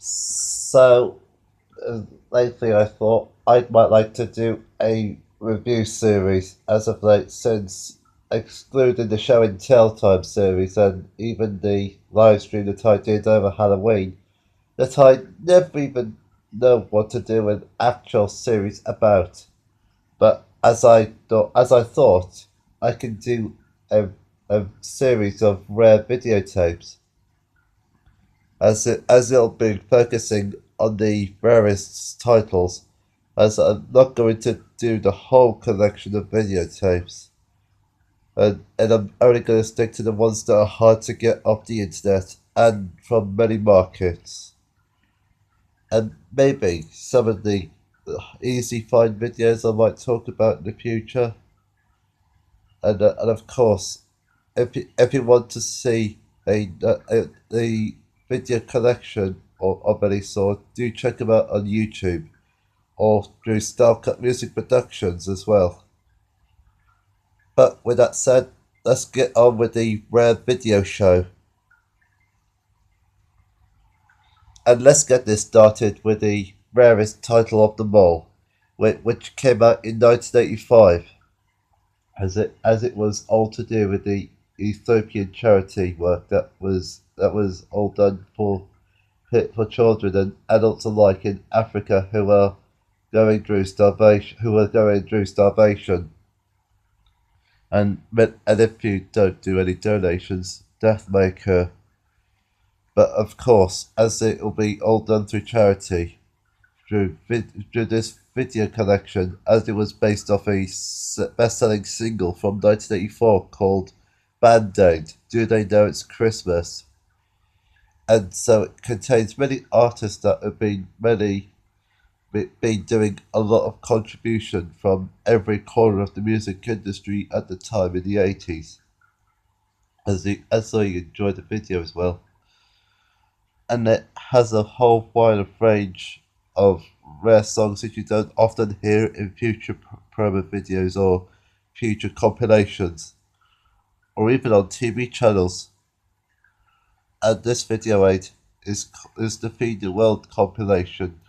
So lately, I thought I might like to do a review series as of late, since excluding the show and tell time series and even the live stream that I did over Halloween, that I never even know what to do an actual series about. But as I thought, I can do a series of rare videotapes, as it'll be focusing on the rarest titles, as I'm not going to do the whole collection of videotapes, and I'm only going to stick to the ones that are hard to get off the internet and from many markets, and maybe some of the easy find videos I might talk about in the future, and of course, if you want to see a video collection of any sort, do check them out on YouTube or through Starcut Music Productions as well. But with that said, let's get on with the rare video show. And let's get this started with the rarest title of them all, which came out in 1985, as it was all to do with the Ethiopian charity work that was all done for children and adults alike in Africa who are going through starvation. And if you don't do any donations, death may occur. But of course, as it will be all done through charity, through this video collection, as it was based off a best-selling single from 1984 called Band Aid, Do They Know It's Christmas? And so it contains many artists that have been doing a lot of contribution from every corner of the music industry at the time in the 80s, as so you enjoy the video as well. And it has a whole wide range of rare songs that you don't often hear in future promo videos or future compilations, or even on TV channels. And this video aid is the Feed the World compilation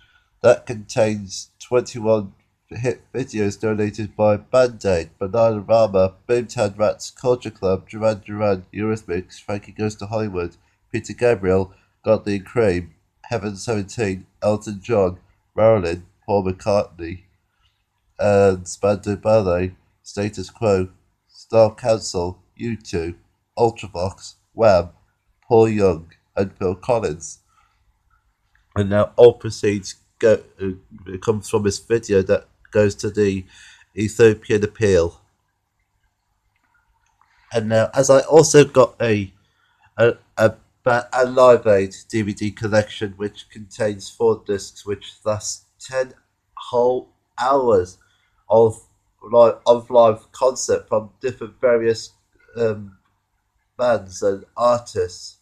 that contains 21 hit videos donated by Band Aid, Bananarama, Boomtown Rats, Culture Club, Duran Duran, Eurythmics, Frankie Goes to Hollywood, Peter Gabriel, Godly and Cream, Heaven 17, Elton John, Marilyn, Paul McCartney, and Spandau Ballet, Status Quo, Star Council, U2, Ultravox, Wham, Paul Young, and Phil Collins. And now all proceeds comes from this video that goes to the Ethiopian Appeal. And now, as I also got a, a, a Live Aid DVD collection which contains 4 discs, which lasts 10 whole hours of live concert from different various um, bands and artists,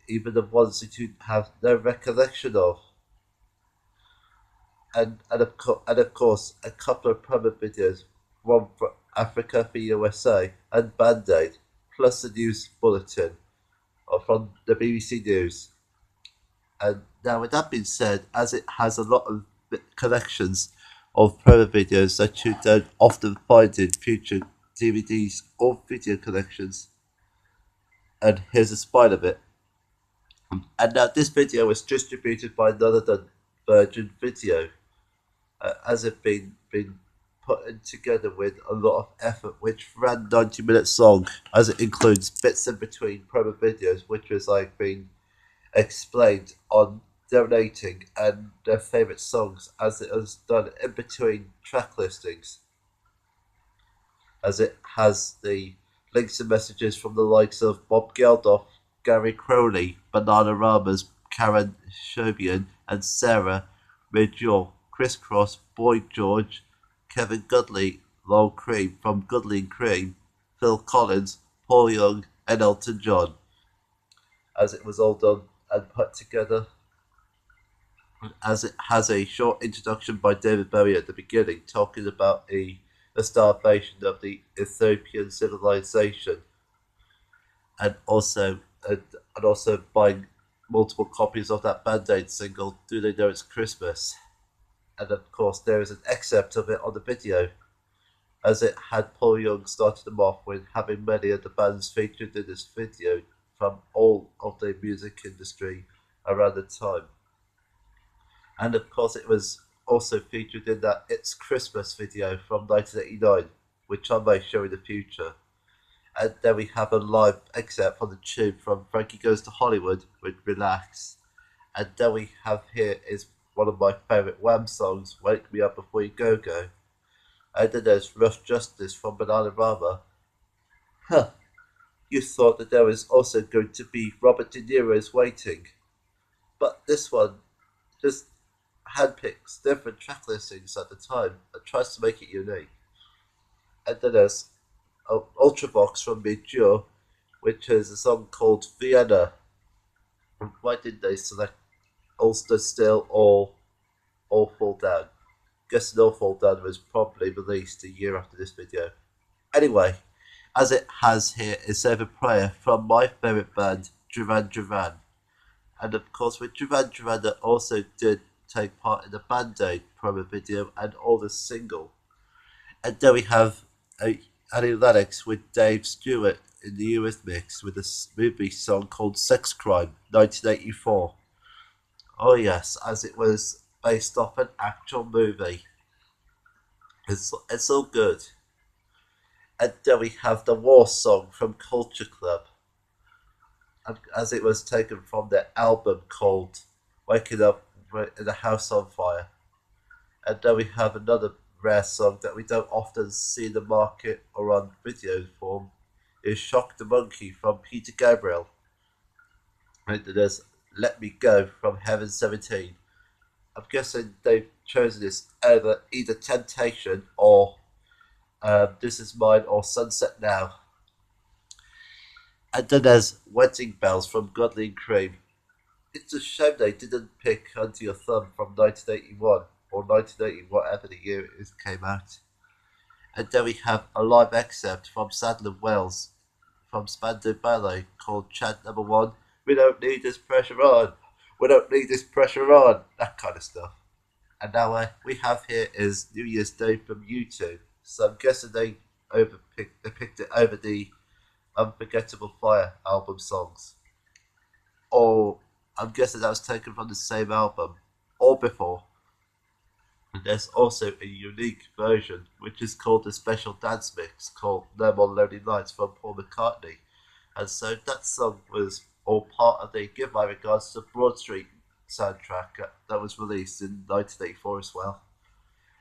even the ones that you have no recollection of. And of course a couple of promo videos, one for Africa for USA and Band Aid, plus the news bulletin from the BBC News. And now, with that being said, as it has a lot of collections of promo videos that you don't often find in future DVDs or video collections, and here's a spine of it. And now this video was distributed by none other than Virgin Video, as it been put together with a lot of effort, which ran 90 minutes long, as it includes bits in between promo videos, which was like being explained on donating and their favourite songs, as it was done in between track listings, as it has the links and messages from the likes of Bob Geldof, Gary Crowley, Bananarama's Karen Shobian, and Sarah Major, Chris Cross, Boy George, Kevin Goodley, Lowell Cream from Goodley and Cream, Phil Collins, Paul Young, and Elton John, as it was all done and put together, as it has a short introduction by David Bowie at the beginning, talking about the starvation of the Ethiopian civilization, and also and also by multiple copies of that Band-Aid single, Do They Know It's Christmas? And of course, there is an excerpt of it on the video, as it had Paul Young started them off with having many of the bands featured in this video from all of the music industry around the time. And of course, it was also featured in that It's Christmas video from 1989, which I may show in the future. And then we have a live excerpt from the tune from Frankie Goes to Hollywood with Relax. And then we have here is one of my favourite Wham songs, Wake Me Up Before You Go Go. And then there's Rough Justice from Bananarama. Huh, you thought that there was also going to be Robert De Niro's Waiting. But this one just handpicks different track listings at the time and tries to make it unique. And then there's Ultravox from Midure, which is a song called Vienna. Why did they select All Stood Still or All Fall Down? Guessing All Fall Down was probably released a year after this video. Anyway, as it has here is Save a Prayer from my favourite band, Duran Duran. And of course with Duran Duran that also did take part in the Band-Aid promo video and all the single. And then we have Annie Lennox with Dave Stewart in the US mix with a movie song called Sex Crime, 1984. Oh yes, as it was based off an actual movie. It's all good. And then we have the War Song from Culture Club, as it was taken from their album called Waking Up in a House on Fire. And then we have another rare song that we don't often see in the market or on video form, is Shock the Monkey from Peter Gabriel. And there's Let Me Go from Heaven 17. I'm guessing they've chosen this over either Temptation or This Is Mine or Sunset Now. And then there's Wedding Bells from Godly and Cream. It's a shame they didn't pick Under Your Thumb from 1981 or 1980, whatever the year it came out. And then we have a live excerpt from Sadler Wells from Spandau Ballet called Chant Number 1. We don't need this pressure on. We don't need this pressure on. That kind of stuff. And now we have here is New Year's Day from U2. So I'm guessing they picked it over the Unforgettable Fire album songs. Or I'm guessing that was taken from the same album or before. And there's also a unique version which is called a special dance mix called No More Lonely Nights from Paul McCartney. And so that song was all part of the Give My Regards to Broad Street soundtrack that was released in 1984 as well.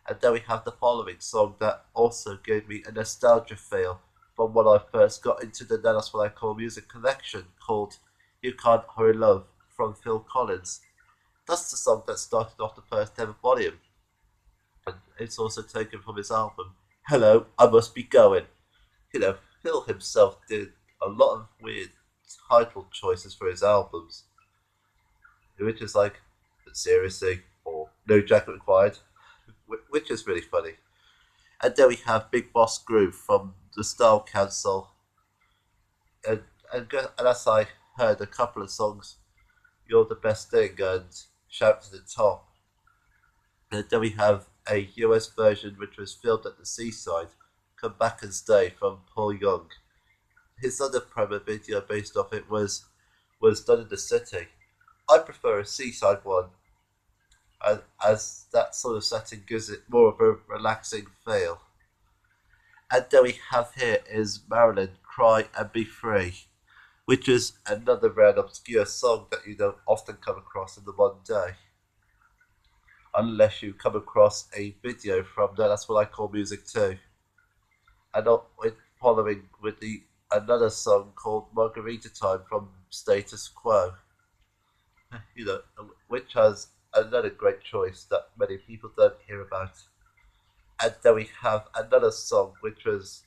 And then we have the following song that also gave me a nostalgia feel from when I first got into the That's What I Call Music collection called You Can't Hurry Love from Phil Collins. That's the song that started off the first ever volume. And it's also taken from his album Hello, I Must Be Going. You know, Phil himself did a lot of weird title choices for his albums, which is like Seriously or No Jacket Required, which is really funny. And then we have Big Boss Groove from the Style Council. And as I heard a couple of songs, You're the Best Thing and Shout to the Top. And then we have a US version which was filmed at the seaside, Come Back and Stay from Paul Young. His other promo video based off it was done in the city. I prefer a seaside one, as that sort of setting gives it more of a relaxing feel. And then we have here is Marilyn, Cry and Be Free, which is another rare obscure song that you don't often come across in the modern day. Unless you come across a video from That's What I Call Music too. And following with another song called Margarita Time from Status Quo. You know, which has another great choice that many people don't hear about. And then we have another song which was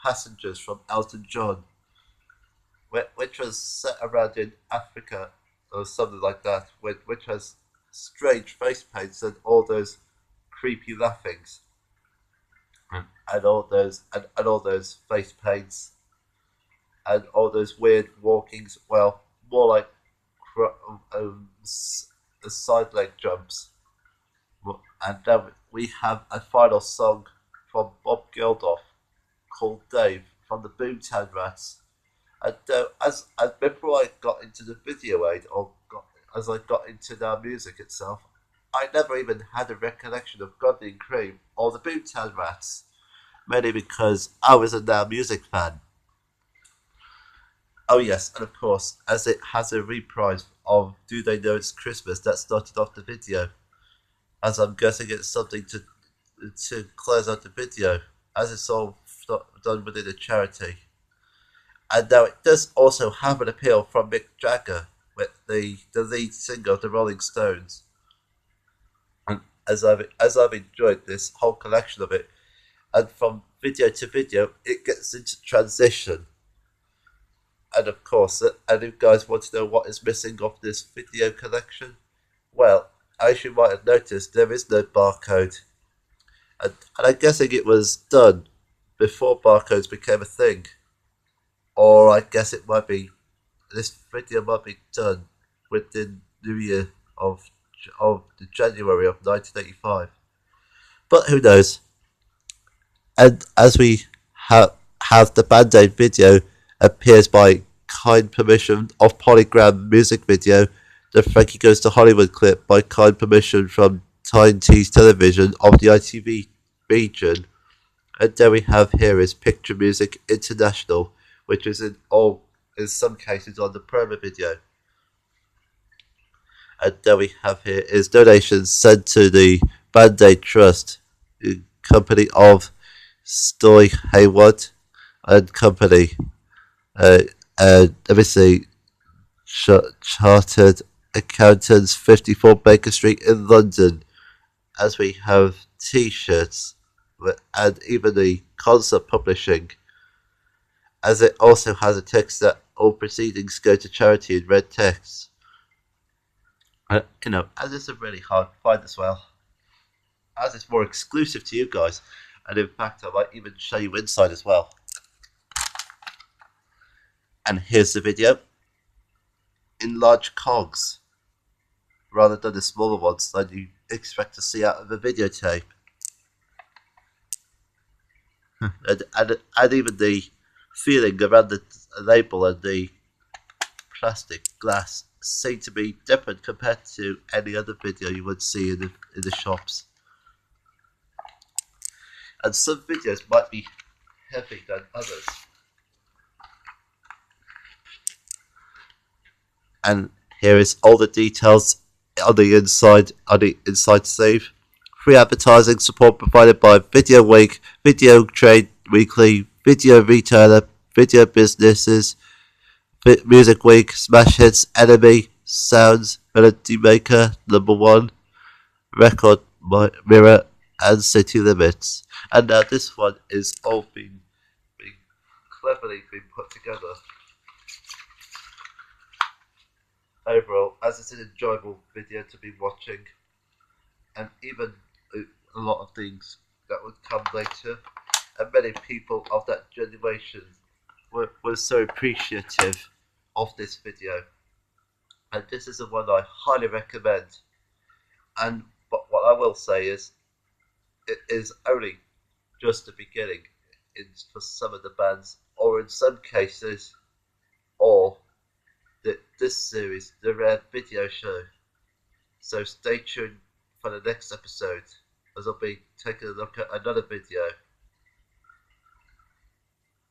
Passengers from Elton John, which was set around in Africa or something like that, which has strange face paints and all those creepy laughings and all those face paints and all those weird walkings. Well, more like side leg jumps. And then we have a final song from Bob Geldof called Dave from the Boomtown Rats. And as before I got into the video aid, as I got into the music itself, I never even had a recollection of Godly and Cream or the Boomtown Rats, mainly because I was a Now Music fan. Oh yes, and of course, as it has a reprise of Do They Know It's Christmas that started off the video, as I'm guessing it's something to close out the video, as it's all done within a charity. And now it does also have an appeal from Mick Jagger, with the lead singer of the Rolling Stones. And as I've enjoyed this whole collection of it, and from video to video, it gets into transition. And of course, and if you guys want to know what is missing off this video collection, well, as you might have noticed, there is no barcode. And I'm guessing it was done before barcodes became a thing. Or I guess it might be, this video might be done within New Year of the January of 1985. But who knows? And as we have the Band-Aid video appears by kind permission of Polygram music video, the Frankie Goes to Hollywood clip by kind permission from TNT's television of the ITV region. And then we have here is Picture Music International, which is in some cases on the promo video. And then we have here is donations sent to the Band-Aid Trust, company of Stoy Hayward and company. Let me see, Chartered Accountants, 54 Baker Street in London. As we have T-shirts and even the concert publishing, as it also has a text that all proceedings go to charity in red text. As it's a really hard to find as well, as it's more exclusive to you guys, and in fact I might even show you inside as well. And here's the video in large cogs, rather than the smaller ones that you expect to see out of a videotape. and even the feeling around the label and the plastic glass seem to be different compared to any other video you would see in the shops. And some videos might be heavier than others. And here is all the details on the inside sleeve. Free advertising support provided by Video Week, Video Trade Weekly, Video Retailer, Video Businesses, Music Week, Smash Hits, Enemy, Sounds, Melody Maker, Number One, Record Mirror, and City Limits. And now this one is all being cleverly put together. Overall, as it's an enjoyable video to be watching, and even a lot of things that would come later, and many people of that generation were so appreciative of this video, and this is the one I highly recommend. And but what I will say is, it is only just the beginning for some of the bands, or in some cases, or this series, the Rare Video Show. So stay tuned for the next episode, as I'll be taking a look at another video